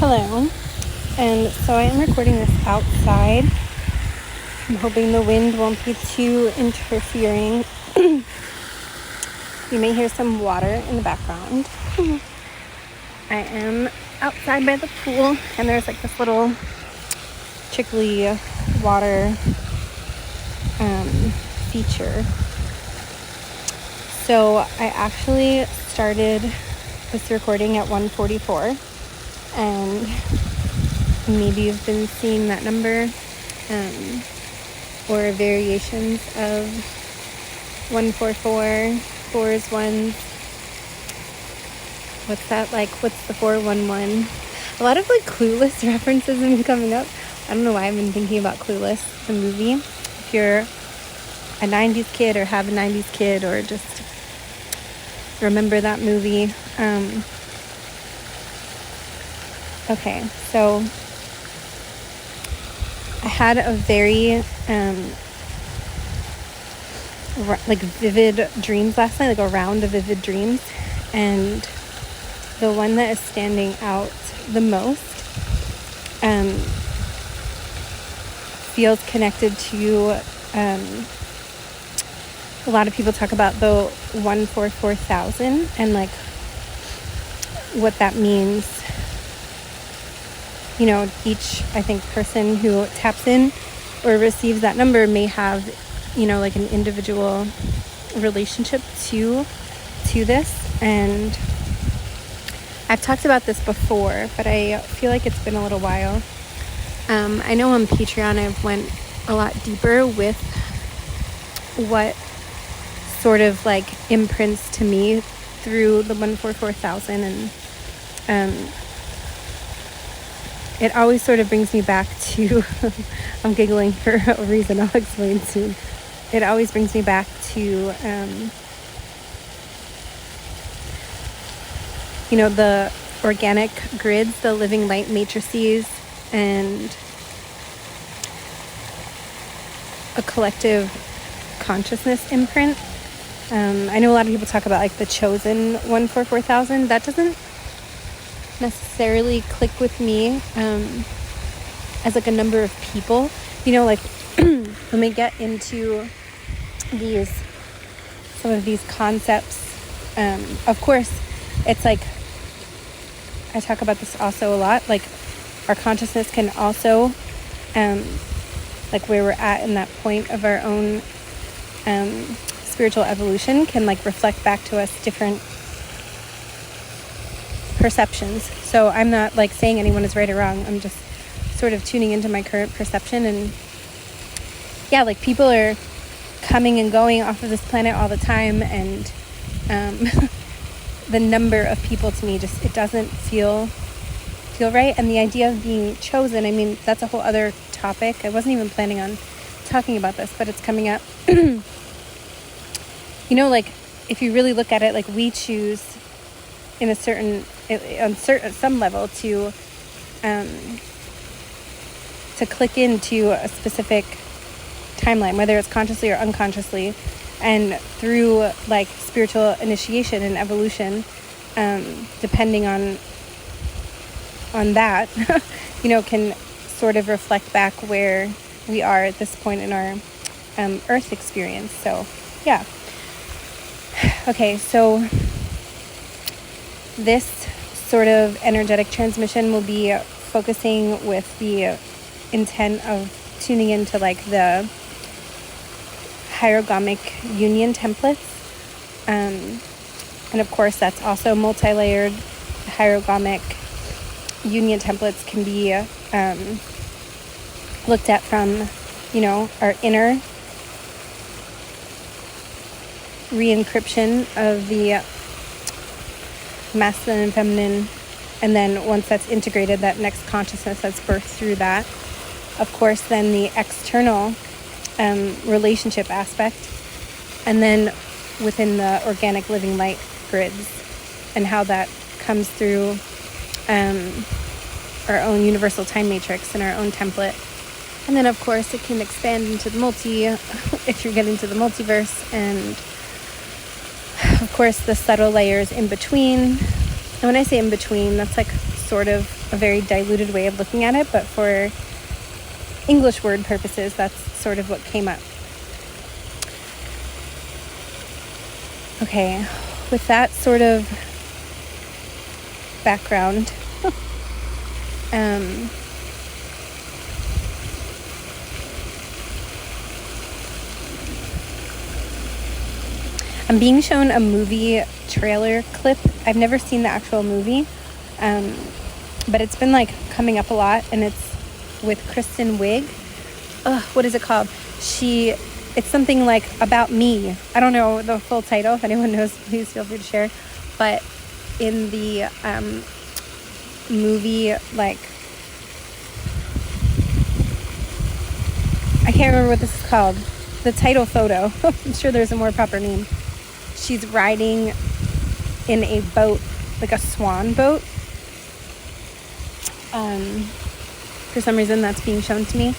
Hello, and so I am recording this outside. I'm hoping the wind won't be too interfering. You may hear some water in the background. I am outside by the pool, and there's like this little trickly water feature. So I actually started this recording at 1:44. And maybe you've been seeing that number or variations of 144, 4s, 1s. What's that like? What's the 411? A lot of like Clueless references have been coming up. I don't know why I've been thinking about Clueless, the movie. If you're a 90s kid or have a 90s kid or just remember that movie. Okay, so I had a very vivid dreams last night, like a round of vivid dreams, and the one that is standing out the most feels connected to a lot of people talk about the 144,000 and like what that means. You know, each, I think, person who taps in or receives that number may have, you know, like an individual relationship to this. And I've talked about this before, but I feel like it's been a little while. I know on Patreon I've went a lot deeper with what sort of like imprints to me through the 144,000 and it always sort of brings me back to, I'm giggling for a reason I'll explain soon. It always brings me back to, you know, the organic grids, the living light matrices, and a collective consciousness imprint. I know a lot of people talk about like the chosen 144,000. That doesn't necessarily click with me as like a number of people, you know, like when we get into some of these concepts, of course it's like I talk about this also a lot, like our consciousness can also like where we're at in that point of our own spiritual evolution can like reflect back to us different perceptions. So I'm not like saying anyone is right or wrong. I'm just sort of tuning into my current perception. And yeah, like people are coming and going off of this planet all the time. And the number of people to me just, it doesn't feel right. And the idea of being chosen, I mean, that's a whole other topic. I wasn't even planning on talking about this, but it's coming up. You know, like if you really look at it, like we choose in a certain, on some level to click into a specific timeline, whether it's consciously or unconsciously, and through like spiritual initiation and evolution, depending on that, you know, can sort of reflect back where we are at this point in our Earth experience. So yeah. Okay, so this sort of energetic transmission will be focusing with the intent of tuning into like the Hierogamic union templates. And of course, that's also multi-layered. Hierogamic union templates can be looked at from, you know, our inner re-encryption of the masculine and feminine, and then once that's integrated, that next consciousness that's birthed through that, of course, then the external relationship aspect, and then within the organic living light grids and how that comes through our own universal time matrix and our own template. And then of course it can expand into the if you're getting to the multiverse, and of course the subtle layers in between. And when I say in between, that's like sort of a very diluted way of looking at it, but for English word purposes, that's sort of what came up. Okay, with that sort of background, I'm being shown a movie trailer clip. I've never seen the actual movie, but it's been like coming up a lot, and it's with Kristen Wiig. What is it called? It's something like About Me. I don't know the full title. If anyone knows, please feel free to share. But in the movie, like, I can't remember what this is called. The title photo. I'm sure there's a more proper name. She's riding in a boat, like a swan boat. For some reason, that's being shown to me.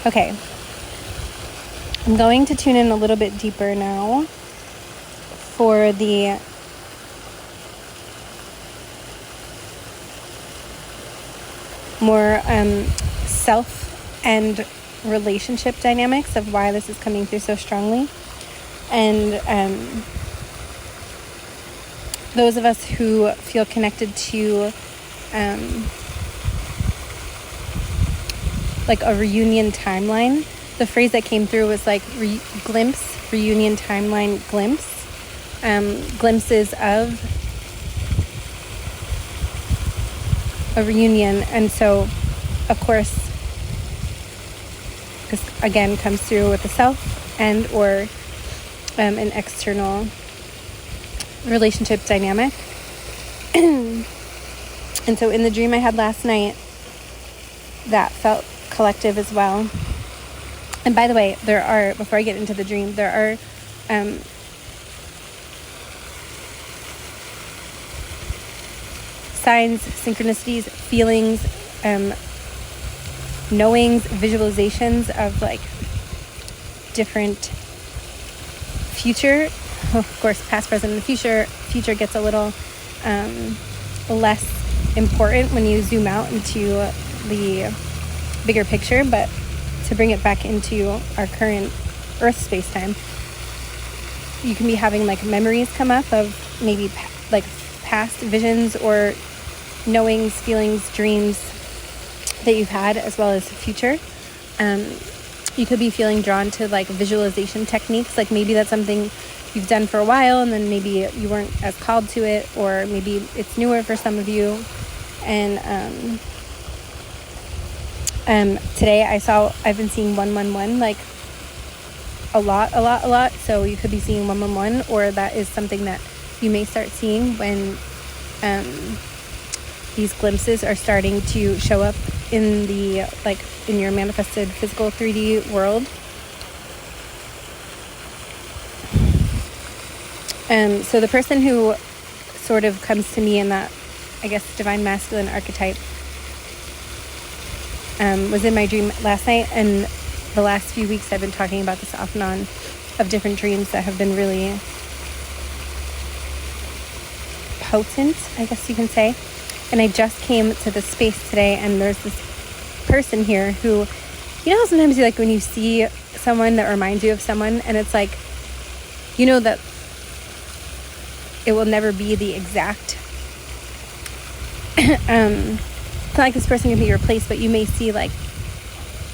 Okay. I'm going to tune in a little bit deeper now for the more self and relationship dynamics of why this is coming through so strongly. And those of us who feel connected to like a reunion timeline, the phrase that came through was like glimpse, reunion timeline glimpse, glimpses of a reunion. And so, of course, this again comes through with the self and or an external relationship dynamic. And so in the dream I had last night, that felt collective as well. And by the way, before I get into the dream, there are signs, synchronicities, feelings, knowings, visualizations of like different future. Of course, past, present, and the future. Future gets a little less important when you zoom out into the bigger picture, but to bring it back into our current Earth space-time, you can be having like memories come up of maybe like past visions or knowings, feelings, dreams that you've had, as well as future. You could be feeling drawn to like visualization techniques, like maybe that's something you've done for a while and then maybe you weren't as called to it, or maybe it's newer for some of you. And today I've been seeing 111 like a lot. So you could be seeing 111, or that is something that you may start seeing when these glimpses are starting to show up in the in your manifested physical 3D world. So the person who sort of comes to me in that, I guess, divine masculine archetype was in my dream last night, and the last few weeks I've been talking about this off and on, of different dreams that have been really potent, I guess you can say. And I just came to this space today, and there's this person here who, you know, sometimes you like when you see someone that reminds you of someone, and it's like, you know that it will never be the exact it's not like this person can be replaced, but you may see like,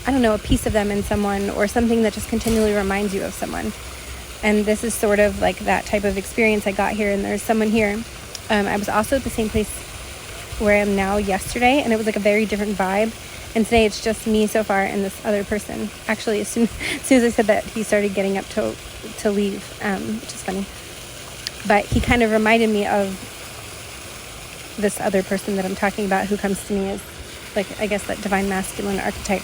I don't know, a piece of them in someone, or something that just continually reminds you of someone. And this is sort of like that type of experience I got here. And there's someone here. I was also at the same place where I am now yesterday, and it was like a very different vibe. And today it's just me so far and this other person. Actually, as soon as I said that, he started getting up to leave, which is funny. But he kind of reminded me of this other person that I'm talking about, who comes to me as, like, I guess that divine masculine archetype.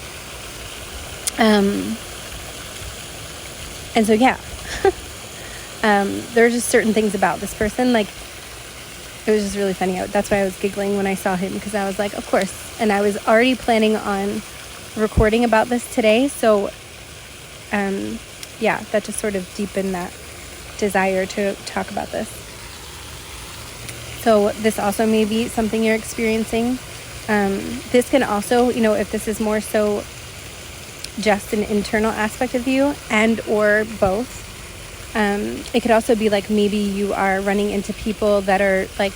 And so, yeah. There are just certain things about this person, like, it was just really funny. That's why I was giggling when I saw him, because I was like, of course. And I was already planning on recording about this today. So, yeah, that just sort of deepened that desire to talk about this. So this also may be something you're experiencing. This can also, if this is more so just an internal aspect of you and or both, it could also be like maybe you are running into people that are like,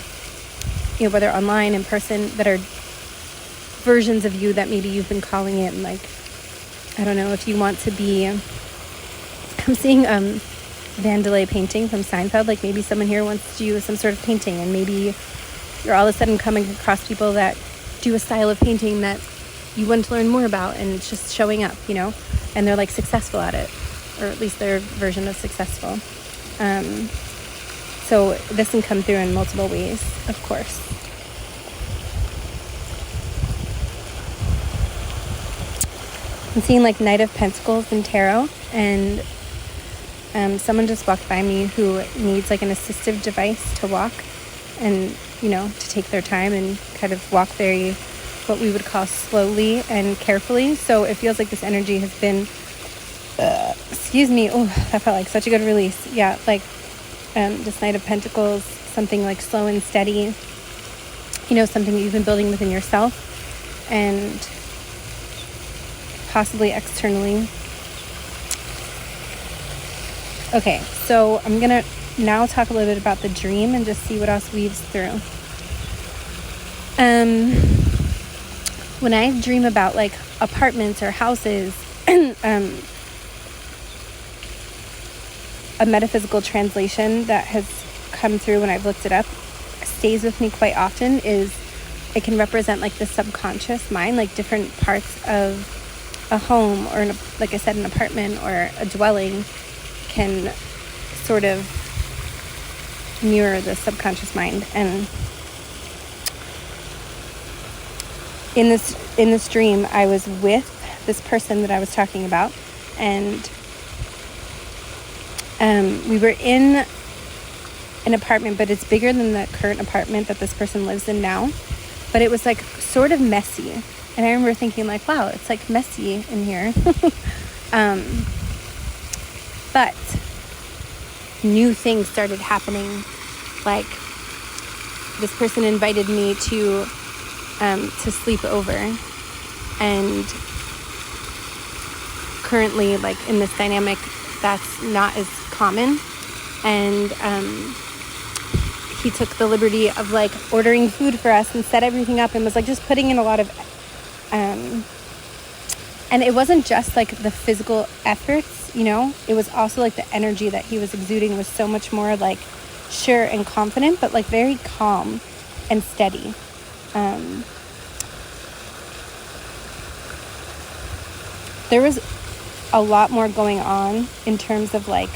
whether online, in person, that are versions of you that maybe you've been calling in. Like, I don't know, if you want to be, I'm seeing Vandelay painting from Seinfeld. Like maybe someone here wants to do some sort of painting, and maybe you're all of a sudden coming across people that do a style of painting that you want to learn more about, and it's just showing up, and they're like successful at it, or at least their version of successful. So this can come through in multiple ways, of course. I'm seeing like Knight of Pentacles in tarot, and someone just walked by me who needs like an assistive device to walk, and to take their time and kind of walk very, what we would call slowly and carefully. So it feels like this energy has been, excuse me, oh, that felt like such a good release. Yeah, like this Knight of Pentacles, something like slow and steady, something that you've been building within yourself and possibly externally. Okay, so I'm gonna now talk a little bit about the dream and just see what else weaves through. When I dream about like apartments or houses, a metaphysical translation that has come through when I've looked it up, stays with me quite often, is it can represent like the subconscious mind, like different parts of a home, or like I said, an apartment or a dwelling can sort of mirror the subconscious mind. And in this dream, I was with this person that I was talking about, and we were in an apartment, but it's bigger than the current apartment that this person lives in now. But it was like sort of messy, and I remember thinking like, wow, it's like messy in here. But new things started happening. Like this person invited me to sleep over, and currently, like in this dynamic, that's not as common. And he took the liberty of like ordering food for us and set everything up, and was like just putting in a lot of and it wasn't just like the physical efforts, it was also like the energy that he was exuding was so much more like sure and confident, but like very calm and steady. There was a lot more going on in terms of like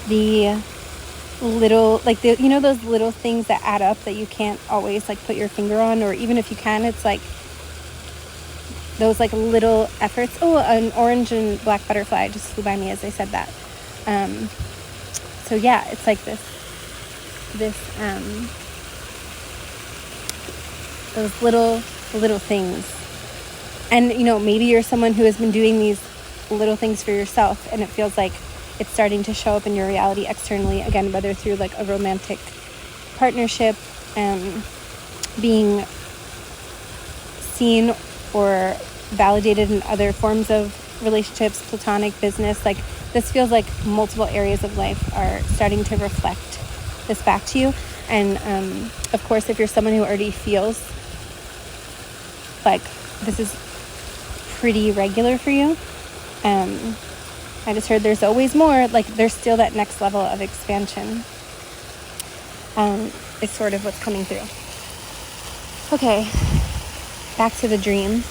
the little, like the, those little things that add up that you can't always like put your finger on, or even if you can, it's like those like little efforts. Oh, an orange and black butterfly just flew by me as I said that. So yeah, it's like those little things. And maybe you're someone who has been doing these little things for yourself, and it feels like it's starting to show up in your reality externally, again, whether through like a romantic partnership, being seen or validated in other forms of relationships, platonic, business. Like this feels like multiple areas of life are starting to reflect this back to you. And of course, if you're someone who already feels like this is pretty regular for you, I just heard there's always more, like there's still that next level of expansion. It's sort of what's coming through. Okay, back to the dream.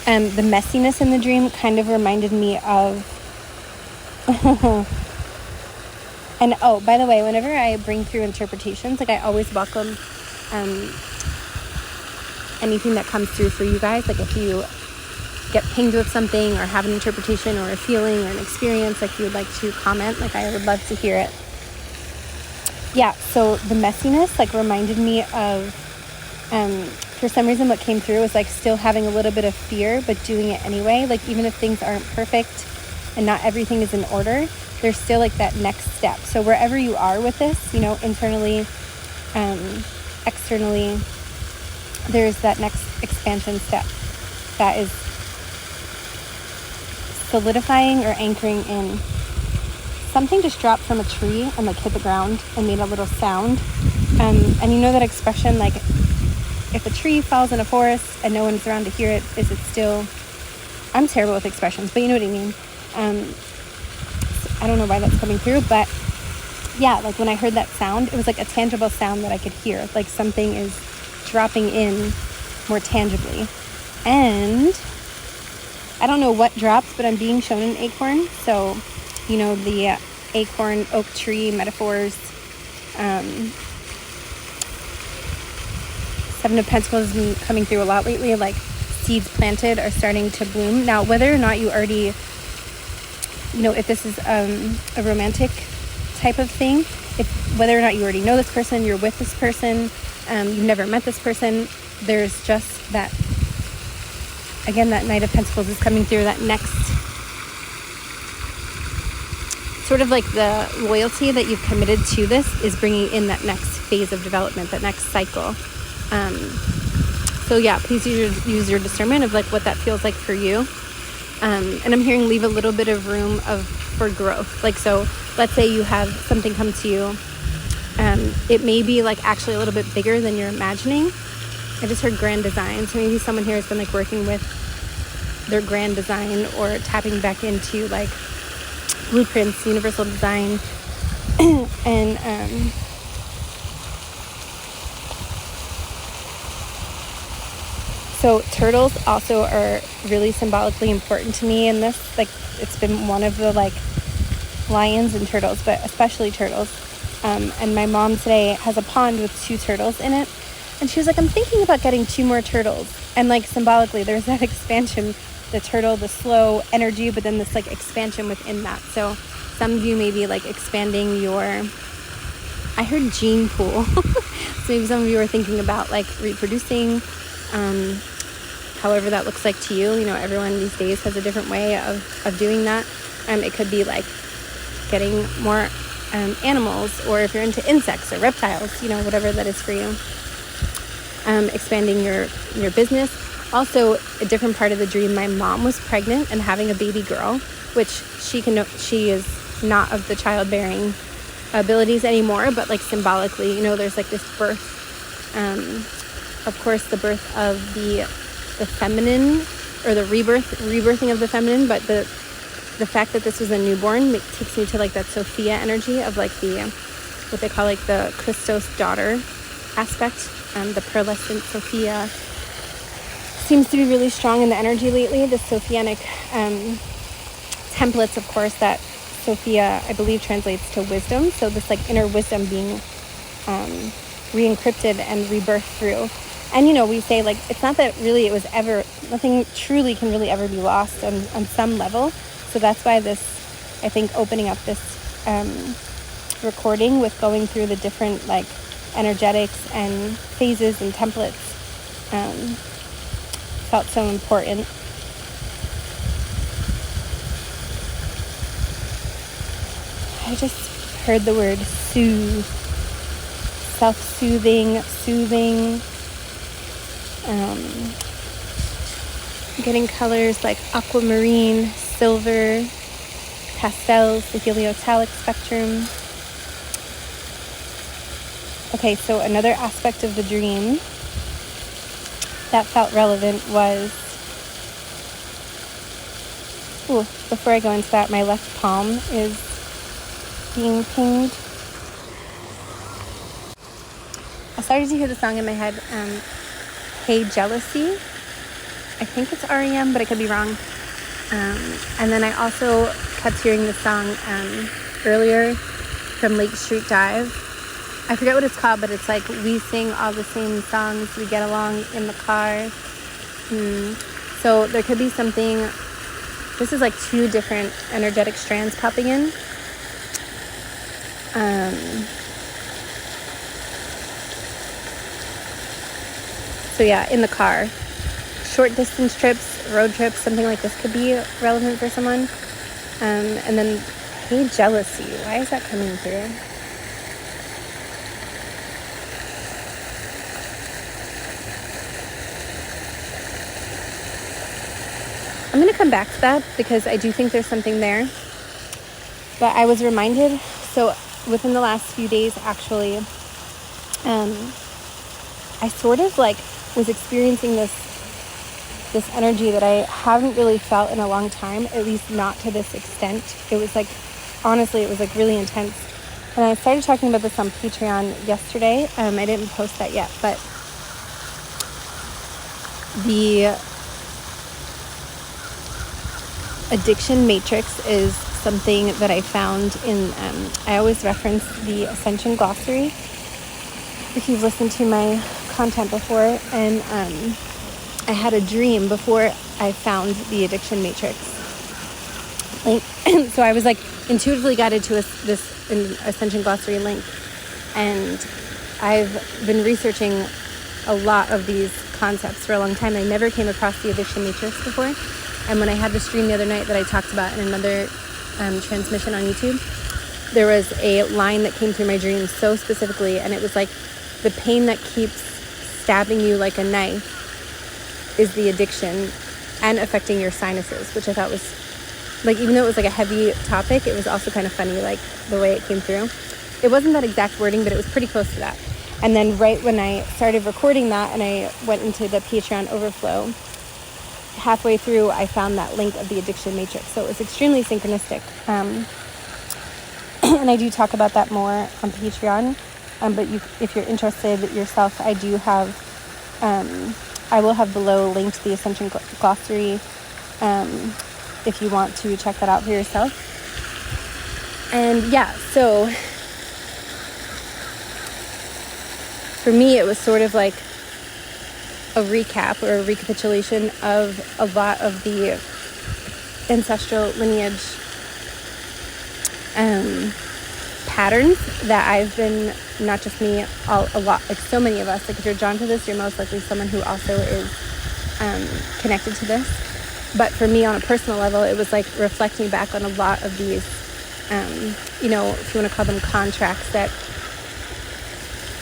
The messiness in the dream kind of reminded me of and oh, by the way, whenever I bring through interpretations, like I always welcome anything that comes through for you guys. Like if you get pinged with something or have an interpretation or a feeling or an experience, like you would like to comment, like I would love to hear it. Yeah, so the messiness like reminded me of for some reason what came through was like still having a little bit of fear, but doing it anyway. Like even if things aren't perfect and not everything is in order, there's still like that next step. So wherever you are with this, you know, internally, externally, there's that next expansion step that is solidifying or anchoring in. Something just dropped from a tree and like hit the ground and made a little sound. And you know that expression, like if a tree falls in a forest and no one's around to hear it, is it still... I'm terrible with expressions, but you know what I mean. I don't know why that's coming through, but yeah, like when I heard that sound, it was like a tangible sound that I could hear, like something is dropping in more tangibly. And I don't know what drops, but I'm being shown an acorn. So, you know, the acorn, oak tree metaphors. Seven of Pentacles has been coming through a lot lately, like seeds planted are starting to bloom. Now, whether or not you already, you know, if this is a romantic type of thing, whether or not you already know this person, you're with this person, you've never met this person, there's just that, again, that Knight of Pentacles is coming through, that next, sort of like the loyalty that you've committed to this is bringing in that next phase of development, that next cycle. So yeah, please use your discernment of like what that feels like for you. And I'm hearing leave a little bit of room for growth. Like, so let's say you have something come to you. It may be like actually a little bit bigger than you're imagining. I just heard grand design. So maybe someone here has been like working with their grand design or tapping back into like blueprints, universal design. And so turtles also are really symbolically important to me in this. Like, it's been one of the like lions and turtles, but especially turtles. And my mom today has a pond with 2 turtles in it. And she was like, I'm thinking about getting 2 more turtles. And like symbolically, there's that expansion, the turtle, the slow energy, but then this like expansion within that. So some of you may be like expanding your, I heard gene pool. So maybe some of you are thinking about like reproducing, however that looks like to you. You know, everyone these days has a different way of doing that. It could be like getting more animals, or if you're into insects or reptiles, you know, whatever that is for you. Expanding your business. Also, a different part of the dream, my mom was pregnant and having a baby girl, which she is not of the childbearing abilities anymore, but like symbolically, you know, there's like this birth. Of course, the birth of the feminine, or the rebirthing of the feminine, but the fact that this was a newborn takes me to like that Sophia energy of like what they call like the Christos daughter aspect. The pearlescent Sophia seems to be really strong in the energy lately. The Sophianic templates, of course, that Sophia, I believe, translates to wisdom. So this like inner wisdom being re-encrypted and rebirthed through. And, you know, we say, like, it's not that really it was ever, nothing truly can really ever be lost on some level. So that's why this, I think, opening up this recording with going through the different, like, energetics and phases and templates felt so important. I just heard the word soothe. Self-soothing, soothing. Getting colors like aquamarine, silver, pastels, the heliometallic spectrum. Okay, so another aspect of the dream that felt relevant was, before I go into that, my left palm is being pinged. I started to hear the song in my head, Hey Jealousy. I think it's REM, but I could be wrong. And then I also kept hearing the song earlier from Lake Street Dive. I forget what it's called, but it's like, we sing all the same songs, we get along in the car. So there could be something, this is like 2 different energetic strands popping in. So yeah, in the car. Short distance trips, road trips, something like this could be relevant for someone. And then Hey, jealousy. Why is that coming through? I'm going to come back to that because I do think there's something there. But I was reminded, so within the last few days, actually, I sort of like was experiencing this energy that I haven't really felt in a long time, at least not to this extent. It was like, honestly, it was like really intense. And I started talking about this on Patreon yesterday. I didn't post that yet, but the addiction matrix is something that I found in, I always reference the Ascension Glossary if you've listened to my content before, and I had a dream before I found the addiction matrix. Like, so I was like intuitively guided to this Ascension Glossary link, and I've been researching a lot of these concepts for a long time. I never came across the addiction matrix before, and when I had the stream the other night that I talked about in another transmission on YouTube, there was a line that came through my dream so specifically, and it was like, the pain that keeps stabbing you like a knife is the addiction and affecting your sinuses, which I thought was like, even though it was like a heavy topic, it was also kind of funny, like the way it came through. It wasn't that exact wording, but it was pretty close to that. And then right when I started recording that and I went into the Patreon overflow, halfway through I found that link of the addiction matrix. So it was extremely synchronistic. And I do talk about that more on Patreon. But if you're interested yourself, I do have, I will have below linked the Ascension Glossary if you want to check that out for yourself. And yeah, so for me, it was sort of like a recap or a recapitulation of a lot of the ancestral lineage patterns that I've been, not just me, a lot, like so many of us, like if you're drawn to this, you're most likely someone who also is connected to this. But for me on a personal level, it was like reflecting back on a lot of these, if you want to call them contracts that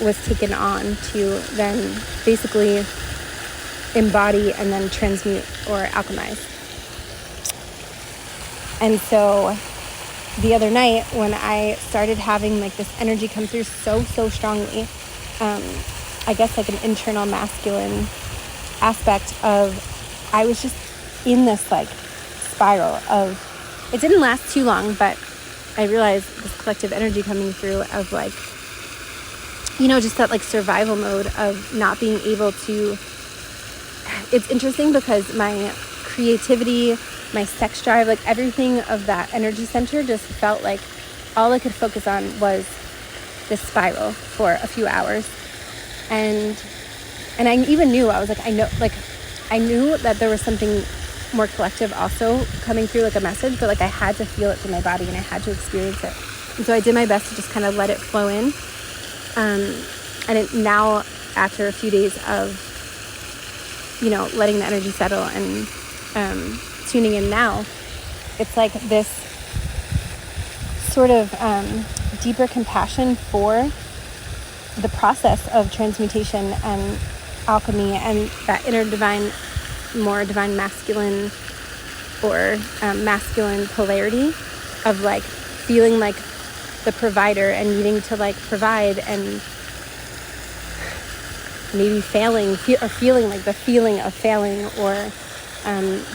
was taken on to then basically embody and then transmute or alchemize. And so the other night when I started having like this energy come through so strongly, I guess like an internal masculine aspect of, I was just in this like spiral of, it didn't last too long, but I realized this collective energy coming through of like, just that like survival mode of not being able to, it's interesting because my creativity, my sex drive, like everything of that energy center just felt like all I could focus on was this spiral for a few hours. And I even knew, I was like, I knew that there was something more collective also coming through, like a message, but like I had to feel it through my body and I had to experience it. And so I did my best to just kind of let it flow in. And it now, after a few days of, letting the energy settle and tuning in now, it's like this sort of deeper compassion for the process of transmutation and alchemy and that inner divine, more divine masculine or masculine polarity of like feeling like the provider and needing to like provide and maybe failing or feeling like the feeling of failing or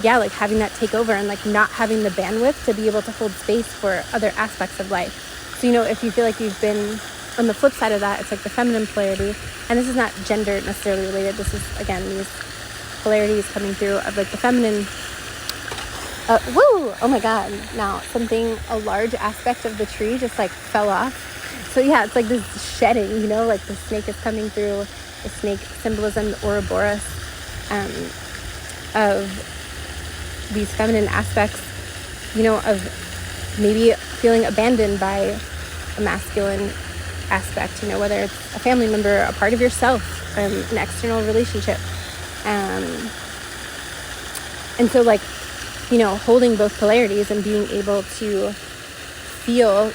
like having that take over and like not having the bandwidth to be able to hold space for other aspects of life. So if you feel like you've been on the flip side of that, it's like the feminine polarity, and this is not gender necessarily related, this is again these polarities coming through of like the feminine. Oh my god, now a large aspect of the tree just like fell off. So yeah, it's like this shedding, like the snake is coming through, the snake symbolism, the Ouroboros, of these feminine aspects, of maybe feeling abandoned by a masculine aspect, whether it's a family member, a part of yourself, an external relationship. And so like, holding both polarities and being able to feel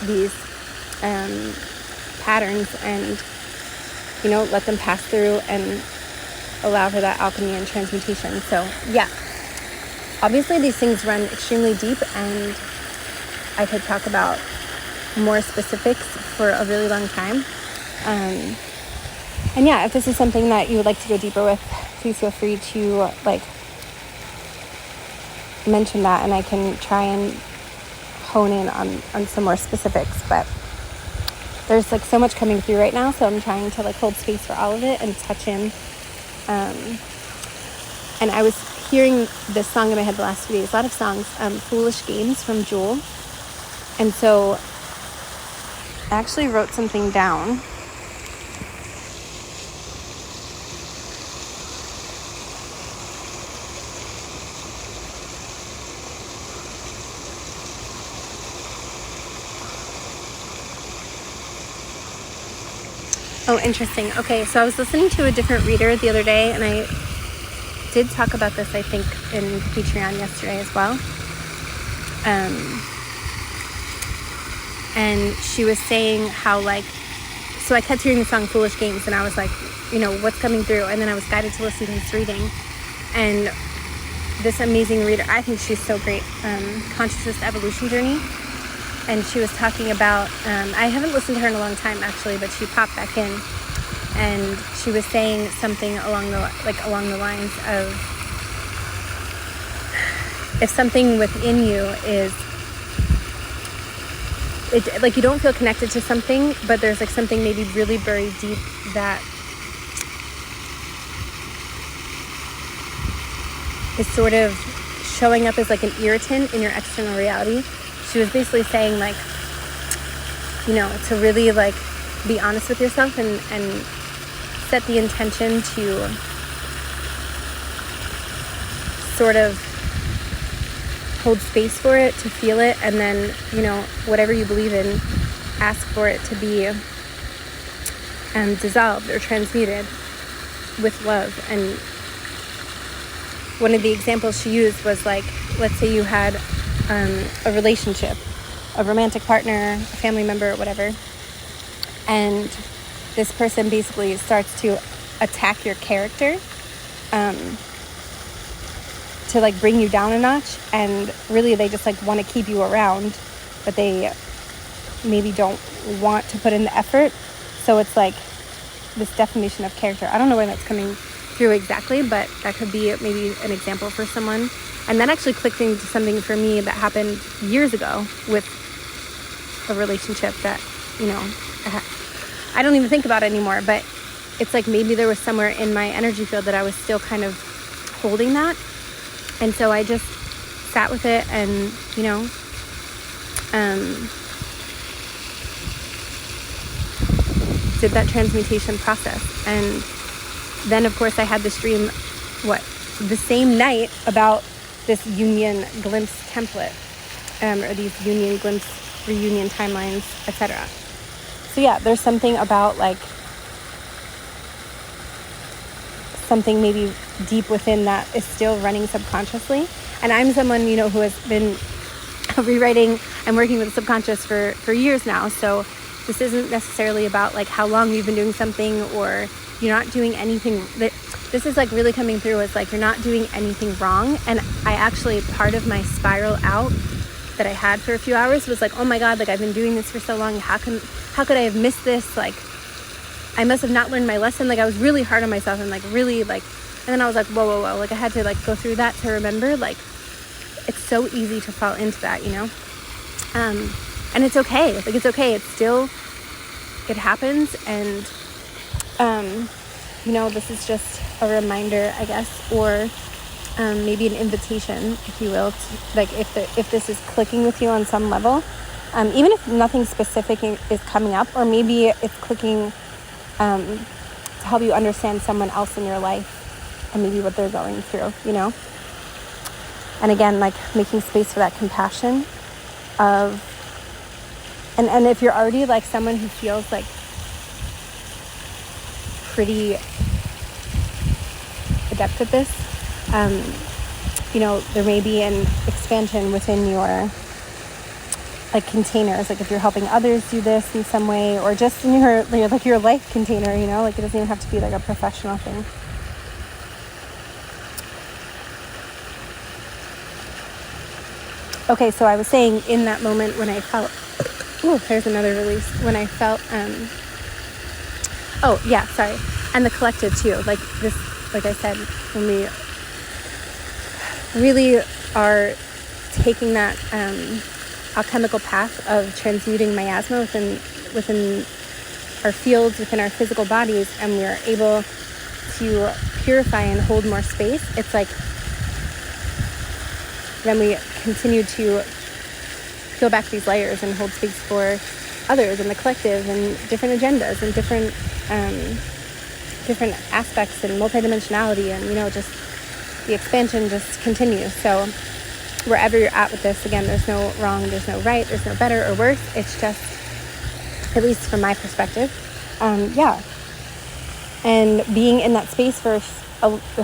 these patterns and, you know, let them pass through and allow for that alchemy and transmutation. So yeah, obviously these things run extremely deep, and I could talk about more specifics for a really long time. And yeah, if this is something that you would like to go deeper with, please feel free to like mention that, and I can try and hone in on some more specifics. But there's like so much coming through right now, so I'm trying to like hold space for all of it and touch in. And I was hearing this song in my head the last few days, a lot of songs, Foolish Games from Jewel. And so I actually wrote something down. Oh, interesting. Okay, so I was listening to a different reader the other day, and I did talk about this, I think, in Patreon yesterday as well. And she was saying how, like, so I kept hearing the song Foolish Games, and I was like, you know, what's coming through? And then I was guided to listen to this reading. And this amazing reader, I think she's so great, Consciousness Evolution Journey. And she was talking about, I haven't listened to her in a long time actually, but she popped back in, and she was saying something along the lines of, if something within you is, like you don't feel connected to something, but there's like something maybe really buried deep that is sort of showing up as like an irritant in your external reality. She was basically saying, like, you know, to really like be honest with yourself and set the intention to sort of hold space for it, to feel it, and then, you know, whatever you believe in, ask for it to be dissolved or transmuted with love. And one of the examples she used was like, let's say you had a relationship, a romantic partner, a family member, whatever, and this person basically starts to attack your character, to like bring you down a notch, and really they just like want to keep you around, but they maybe don't want to put in the effort. So it's like this defamation of character. I don't know where that's coming through exactly, but that could be maybe an example for someone. And that actually clicked into something for me that happened years ago with a relationship that, you know, I don't even think about it anymore, but it's like maybe there was somewhere in my energy field that I was still kind of holding that. And so I just sat with it and, you know, did that transmutation process. And then, of course, I had this dream, the same night about this union glimpse template, or these union glimpse reunion timelines, etc. So yeah, there's something about like something maybe deep within that is still running subconsciously. And I'm someone, you know, who has been rewriting and working with the subconscious for years now. So this isn't necessarily about like how long you've been doing something, or you're not doing anything. This is like really coming through as like you're not doing anything wrong. And I actually, part of my spiral out that I had for a few hours was like, oh my God, like I've been doing this for so long. How could I have missed this? Like I must have not learned my lesson. Like I was really hard on myself and like really like, and then I was like, whoa. Like I had to like go through that to remember, like it's so easy to fall into that, you know? And it's okay. Like it's okay. It's still, it happens. And, you know, this is just a reminder, I guess, or maybe an invitation, if you will, to, like if this is clicking with you on some level, even if nothing specific is coming up, or maybe it's clicking to help you understand someone else in your life and maybe what they're going through, you know? And again, like making space for that compassion of, and if you're already like someone who feels like pretty adept at this, you know, there may be an expansion within your like containers, like if you're helping others do this in some way, or just in your life container, you know, like it doesn't even have to be like a professional thing. Okay, so I was saying in that moment when I felt, oh, there's another release, when I felt, oh yeah, sorry, and the collective too, like this, like I said, when we really are taking that alchemical path of transmuting miasma within our fields, within our physical bodies, and we are able to purify and hold more space, it's like then we continue to peel back these layers and hold space for others and the collective and different agendas and different aspects and multidimensionality, and, you know, just the expansion just continues. So wherever you're at with this, again, there's no wrong, there's no right, there's no better or worse. It's just, at least from my perspective, yeah. And being in that space for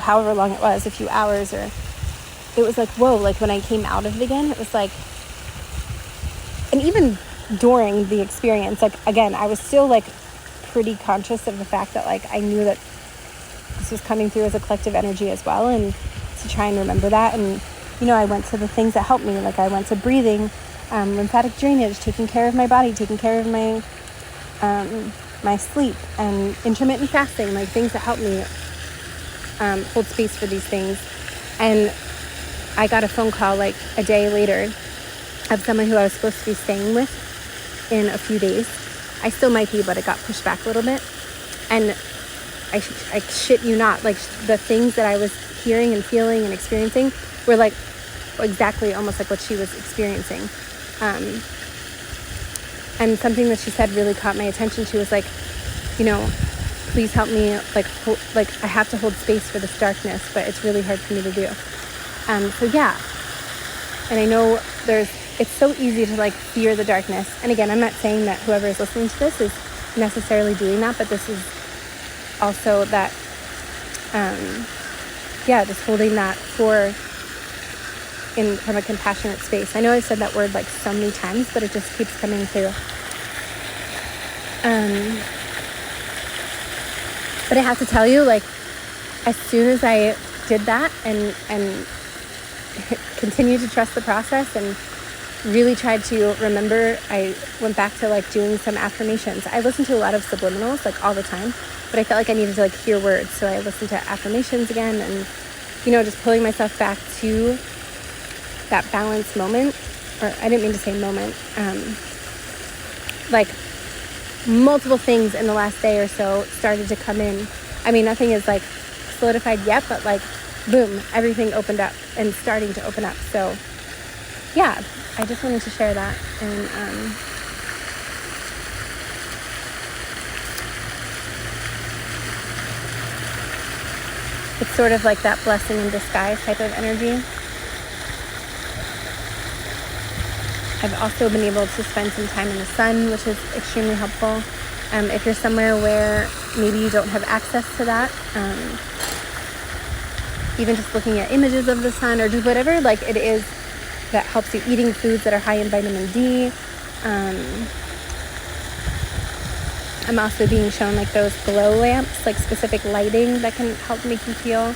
however long it was, a few hours, or it was like, whoa, like when I came out of it again, it was like, and even during the experience, like, again, I was still like pretty conscious of the fact that like I knew that this was coming through as a collective energy as well, and to try and remember that. And, you know, I went to the things that helped me, like I went to breathing, lymphatic drainage, taking care of my body, taking care of my my sleep, and intermittent fasting, like things that help me hold space for these things. And I got a phone call like a day later of someone who I was supposed to be staying with in a few days. I still might be, but it got pushed back a little bit. And I shit you not, like the things that I was hearing and feeling and experiencing were like exactly almost like what she was experiencing. And something that she said really caught my attention. She was like, you know, please help me, like I have to hold space for this darkness, but it's really hard for me to do. So yeah, and I know it's so easy to like fear the darkness. And again, I'm not saying that whoever is listening to this is necessarily doing that, but this is also that, just holding that from a compassionate space. I know I've said that word like so many times, but it just keeps coming through. But I have to tell you, like, as soon as I did that and continued to trust the process and really tried to remember, I went back to like doing some affirmations. I listened to a lot of subliminals like all the time, but I felt like I needed to like hear words. So I listened to affirmations again, and, you know, just pulling myself back to that balance moment, or I didn't mean to say moment, like multiple things in the last day or so started to come in. I mean, nothing is like solidified yet, but like boom, everything opened up and starting to open up. So yeah, I just wanted to share that. And it's sort of like that blessing in disguise type of energy. I've also been able to spend some time in the sun, which is extremely helpful. If you're somewhere where maybe you don't have access to that, even just looking at images of the sun or just whatever, like it is that helps you, eating foods that are high in vitamin D. I'm also being shown like those glow lamps, like specific lighting that can help make you feel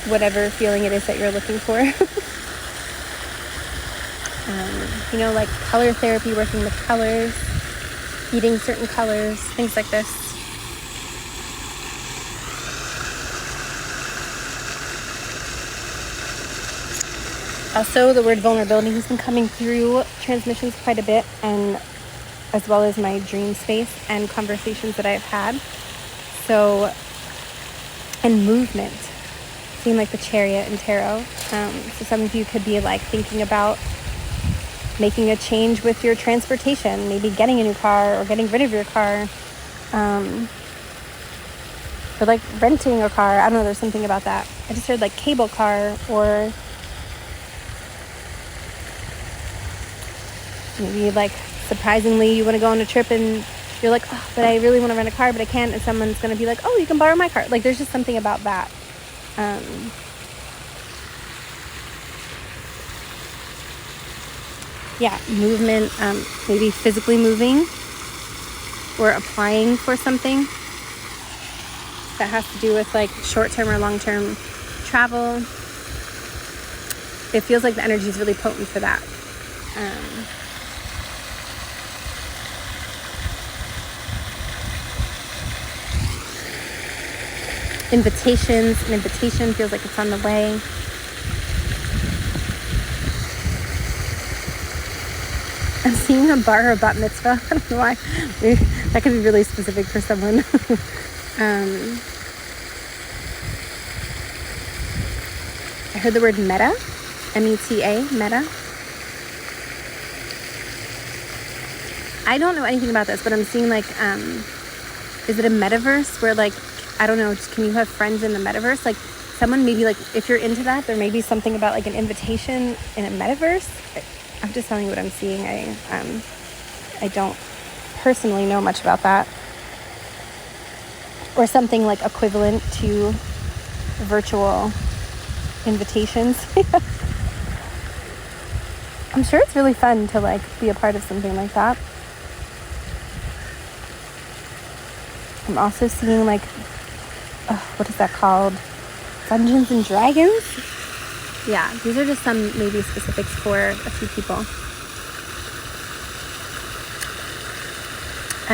whatever feeling it is that you're looking for. You know, like color therapy, working with colors, eating certain colors, things like this. Also, the word vulnerability has been coming through transmissions quite a bit, and as well as my dream space and conversations that I've had. So, and movement, seeing like the Chariot and Tarot. So some of you could be like thinking about making a change with your transportation, maybe getting a new car or getting rid of your car, or like renting a car. I don't know, there's something about that. I just heard like cable car, or maybe like surprisingly you want to go on a trip and you're like, oh, but I really want to rent a car, but I can't, and someone's going to be like, oh, you can borrow my car. Like there's just something about that. yeah, movement, maybe physically moving or applying for something that has to do with like short-term or long-term travel. It feels like the energy is really potent for that. Invitations, an invitation feels like it's on the way. I'm seeing a bar or bat mitzvah. I don't know why. Maybe that could be really specific for someone. I heard the word meta, M-E-T-A, meta. I don't know anything about this, but I'm seeing like, is it a metaverse where like, I don't know, can you have friends in the metaverse? Like someone maybe like, if you're into that, there may be something about like an invitation in a metaverse. I'm just telling you what I'm seeing. I don't personally know much about that. Or something like equivalent to virtual invitations. I'm sure it's really fun to like be a part of something like that. I'm also seeing like, what is that called? Dungeons and Dragons? Yeah, these are just some maybe specifics for a few people.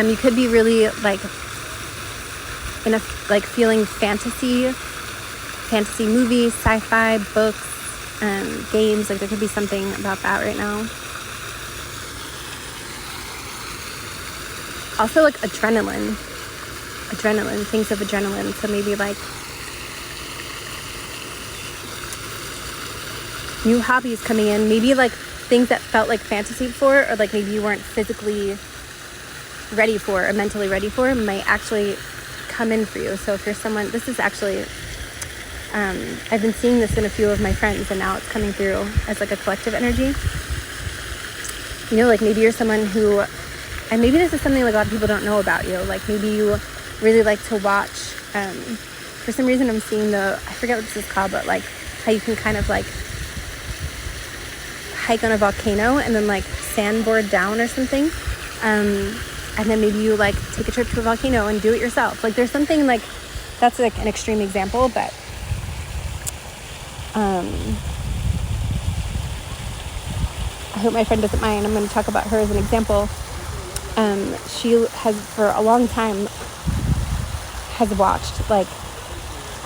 You could be really like in a like feeling fantasy movies, sci-fi, books, games. Like there could be something about that right now. Also like adrenaline, things of adrenaline. So maybe like new hobbies coming in, maybe like things that felt like fantasy before, or like maybe you weren't physically ready for or mentally ready for, might actually come in for you. So if you're someone, this is actually, I've been seeing this in a few of my friends, and now it's coming through as like a collective energy. You know, like maybe you're someone who, and maybe this is something like a lot of people don't know about you. Like maybe you really like to watch, for some reason I'm seeing I forget what this is called, but like how you can kind of like hike on a volcano and then like sandboard down or something, and then maybe you like take a trip to a volcano and do it yourself. Like there's something like, that's like an extreme example, but I hope my friend doesn't mind. I'm going to talk about her as an example. She has for a long time has watched like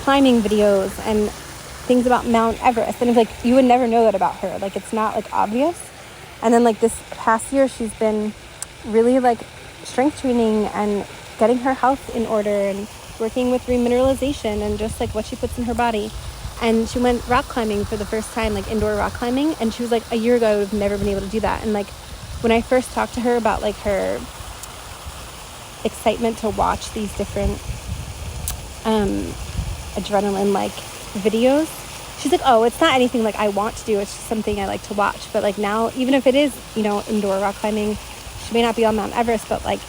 climbing videos and things about Mount Everest, and it's like you would never know that about her. Like it's not like obvious. And then like this past year she's been really like strength training and getting her health in order and working with remineralization and just like what she puts in her body. And she went rock climbing for the first time, like indoor rock climbing, and she was like, a year ago I would have never been able to do that. And like when I first talked to her about like her excitement to watch these different adrenaline like videos, she's like, oh, it's not anything like I want to do, it's just something I like to watch. But like now, even if it is, you know, indoor rock climbing, she may not be on Mount Everest, but like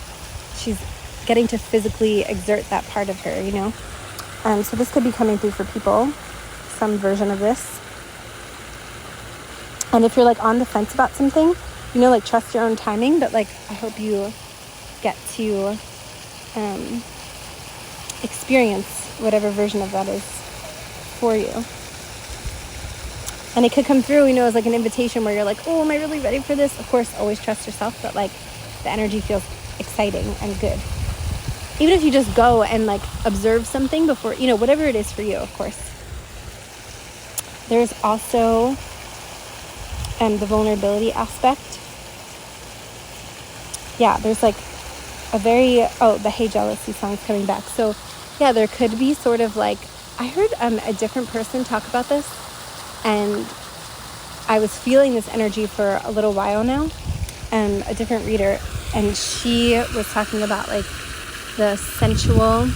she's getting to physically exert that part of her, you know. So this could be coming through for people, some version of this. And if you're like on the fence about something, you know, like trust your own timing, but like I hope you get to experience whatever version of that is for you. And it could come through, you know, as like an invitation where you're like, oh, am I really ready for this? Of course, always trust yourself, but like the energy feels exciting and good. Even if you just go and like observe something before, you know, whatever it is for you, of course. There's also the vulnerability aspect. Yeah, there's like a very, the Hey Jealousy song's coming back. So yeah, there could be sort of like, I heard a different person talk about this, and I was feeling this energy for a little while now, a different reader, and she was talking about like the sensual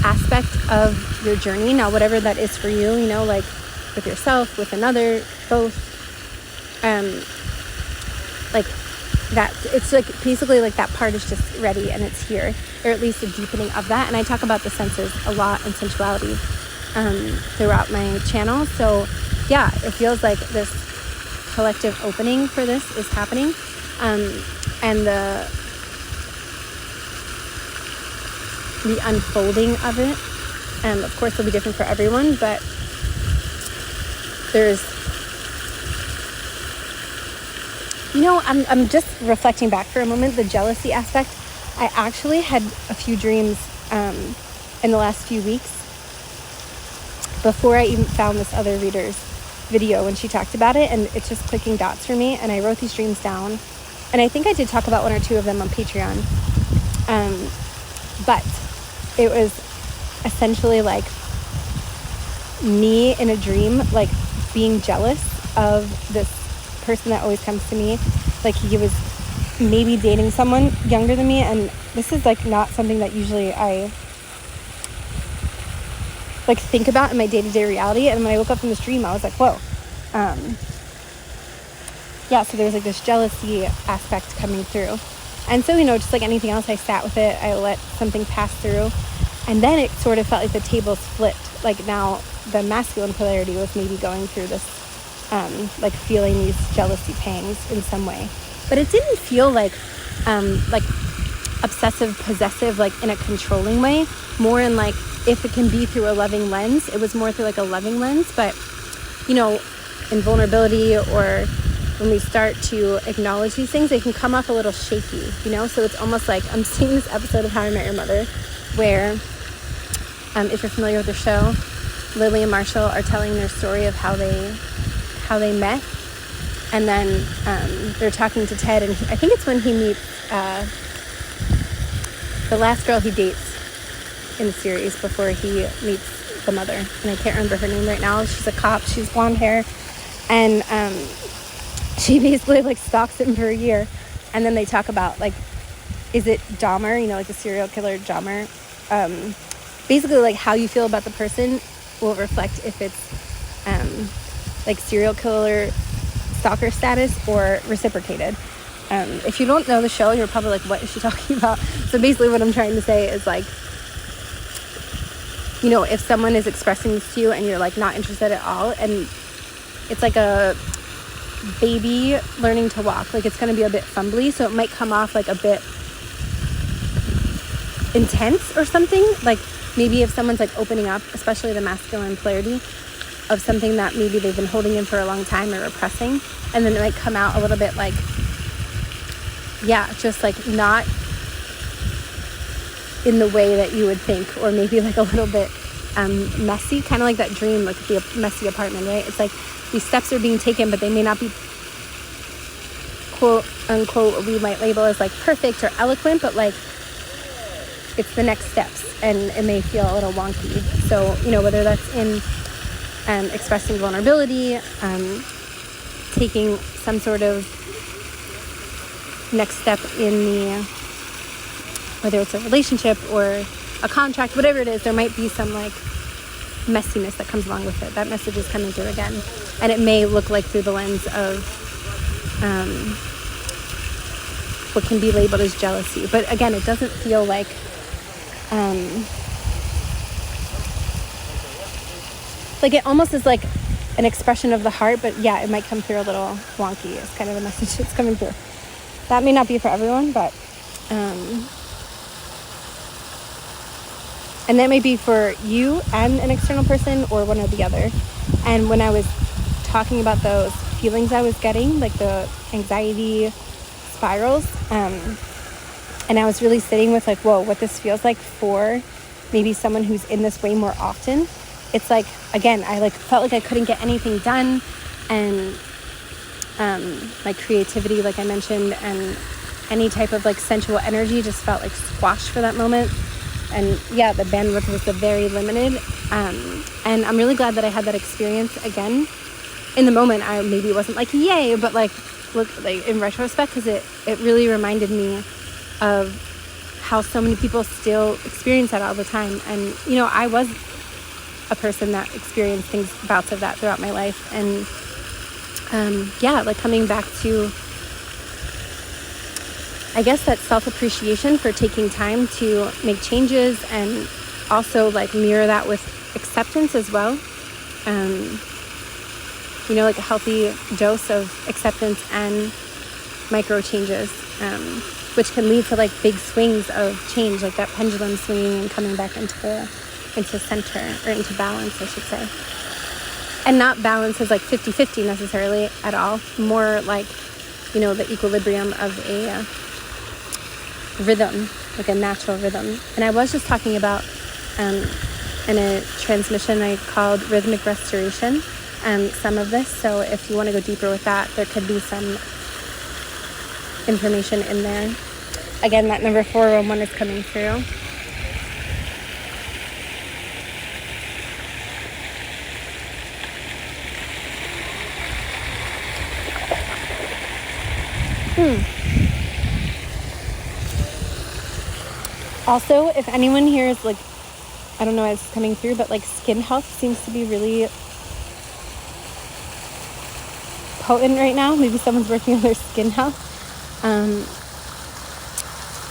aspect of your journey. Now, whatever that is for you, you know, like with yourself, with another, both, like that, it's like basically like that part is just ready and it's here, or at least a deepening of that. And I talk about the senses a lot and sensuality throughout my channel. So yeah, it feels like this collective opening for this is happening, and the unfolding of it. Of course, it'll be different for everyone, but there's, I'm just reflecting back for a moment, the jealousy aspect. I actually had a few dreams in the last few weeks before I even found this other reader's video when she talked about it, and it's just clicking dots for me. And I wrote these dreams down, and I think I did talk about one or two of them on Patreon. But it was essentially like me in a dream, like being jealous of this person that always comes to me. Like he was maybe dating someone younger than me, and this is like not something that usually I like think about in my day-to-day reality. And when I woke up from this dream, I was like, whoa. So there was like this jealousy aspect coming through. And so, just like anything else, I sat with it. I let something pass through. And then it sort of felt like the tables flipped. Like now the masculine polarity was maybe going through this, like feeling these jealousy pangs in some way. But it didn't feel like obsessive, possessive, like in a controlling way. More in like, if it can be through a loving lens, it was more through like a loving lens. But, in vulnerability, or when we start to acknowledge these things, they can come off a little shaky, So it's almost like I'm seeing this episode of How I Met Your Mother, where, if you're familiar with the show, Lily and Marshall are telling their story of how they met, and then they're talking to Ted, and I think it's when he meets the last girl he dates in the series before he meets the mother, and I can't remember her name right now. She's a cop. She's blonde hair, and she basically like stalks him for a year, and then they talk about like, is it Dahmer? Like the serial killer Dahmer. Basically, like how you feel about the person will reflect if it's like serial killer stalker status or reciprocated. If you don't know the show, you're probably like, what is she talking about? So basically what I'm trying to say is like, if someone is expressing this to you and you're like not interested at all, and it's like a baby learning to walk, like it's going to be a bit fumbly, so it might come off like a bit intense or something. Like maybe if someone's like opening up, especially the masculine polarity, of something that maybe they've been holding in for a long time or repressing, and then it might come out a little bit like, just like not in the way that you would think, or maybe like a little bit messy, kind of like that dream, like the messy apartment, right? It's like these steps are being taken, but they may not be quote unquote what we might label as like perfect or eloquent, but like it's the next steps, and it may feel a little wonky. So whether that's in expressing vulnerability, taking some sort of next step in the, whether it's a relationship or a contract, whatever it is, there might be some like messiness that comes along with it. That message is coming through again, and it may look like through the lens of what can be labeled as jealousy. But again, it doesn't feel like it almost is like an expression of the heart, but it might come through a little wonky. It's kind of the message that's coming through. That may not be for everyone, but and that may be for you and an external person, or one or the other. And when I was talking about those feelings I was getting, like the anxiety spirals, and I was really sitting with like, whoa, what this feels like for maybe someone who's in this way more often. It's like, again, I like felt like I couldn't get anything done, and my creativity, like I mentioned, and any type of like sensual energy just felt like squashed for that moment. And the bandwidth was very limited. And I'm really glad that I had that experience again. In the moment, I maybe wasn't like, yay, but like, look, like in retrospect, because it really reminded me of how so many people still experience that all the time. And, I was a person that experienced bouts of that throughout my life. And, like coming back to, I guess, that self-appreciation for taking time to make changes, and also like mirror that with acceptance as well. like a healthy dose of acceptance and micro changes, which can lead to like big swings of change, like that pendulum swinging and coming back into center, or into balance, I should say. And not balance as like 50-50 necessarily at all, more like, the equilibrium of a rhythm, like a natural rhythm. And I was just talking about in a transmission I called rhythmic restoration, some of this. So if you want to go deeper with that, there could be some information in there. Again, that number 411 is coming through. Also, if anyone here is like, I don't know why it's coming through, but like skin health seems to be really potent right now. Maybe someone's working on their skin health.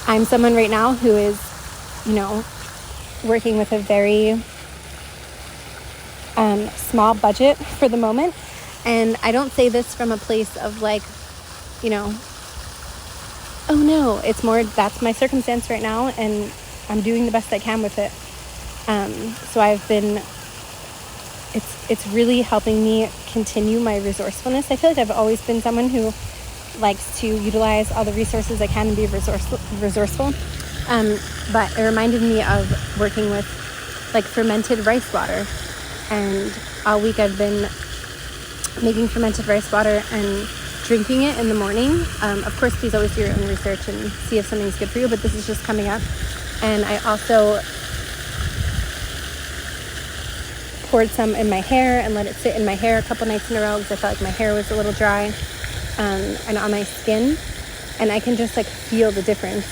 I'm someone right now who is, working with a very small budget for the moment. And I don't say this from a place of like, oh no, it's more, that's my circumstance right now, and I'm doing the best I can with it. So I've been, it's really helping me continue my resourcefulness. I feel like I've always been someone who likes to utilize all the resources I can and be resourceful. But it reminded me of working with like fermented rice water. And all week I've been making fermented rice water and drinking it in the morning. Of course, please always do your own research and see if something's good for you, but this is just coming up. And I also poured some in my hair and let it sit in my hair a couple nights in a row because I felt like my hair was a little dry, and on my skin. And I can just like feel the difference.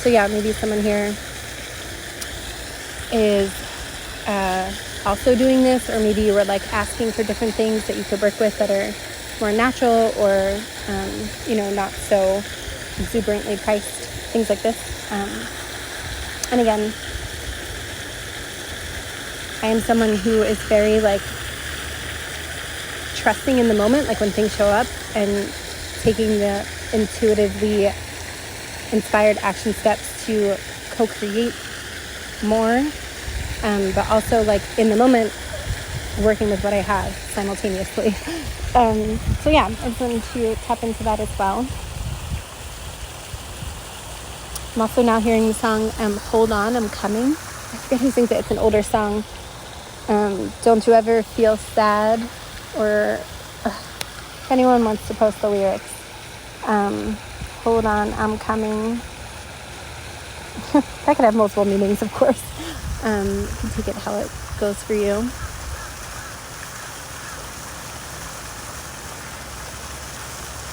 So yeah, maybe someone here is also doing this, or maybe you were like asking for different things that you could work with that are more natural, or not so exuberantly priced, things like this. And again, I am someone who is very like trusting in the moment, like when things show up, and taking the intuitively inspired action steps to co-create more, but also like in the moment working with what I have simultaneously. So yeah, I just wanted to tap into that as well. I'm also now hearing the song Hold On, I'm Coming. I forget who sings it. It's an older song. Don't you ever feel sad, or if anyone wants to post the lyrics. Hold on, I'm coming. That could have multiple meanings, of course. You can take it how it goes for you.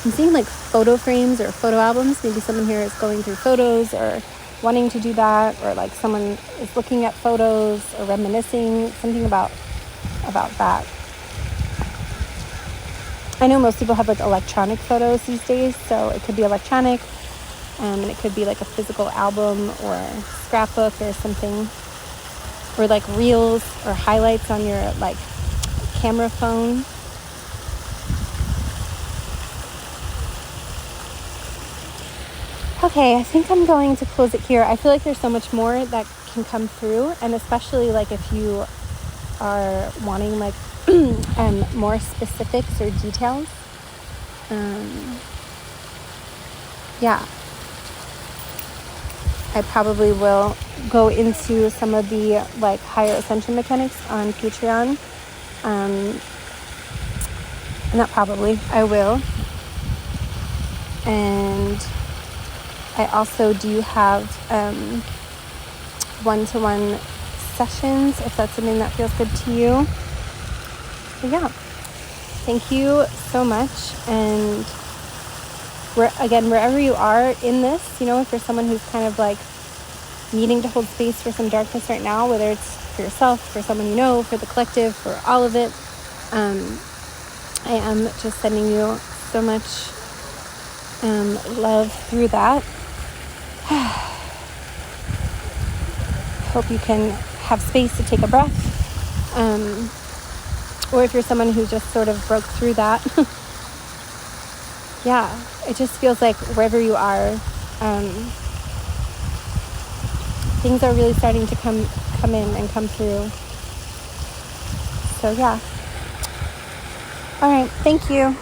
I'm seeing like photo frames or photo albums. Maybe someone here is going through photos or wanting to do that, or like someone is looking at photos or reminiscing, something about that. I know most people have like electronic photos these days, so it could be electronic, and it could be like a physical album or scrapbook or something, or like reels or highlights on your like camera phone. Okay, I think I'm going to close it here. I feel like there's so much more that can come through, and especially like if you are wanting like more specifics or details. Yeah, I probably will go into some of the like higher ascension mechanics on Patreon. Not probably, I will. And I also do have one-to-one sessions, if that's something that feels good to you. So yeah, thank you so much. And wherever you are in this, if you're someone who's kind of like needing to hold space for some darkness right now, whether it's for yourself, for someone you know, for the collective, for all of it, I am just sending you so much love through that. Hope you can have space to take a breath. or if you're someone who just sort of broke through that. Yeah, it just feels like wherever you are, things are really starting to come in and come through. So yeah. All right, thank you.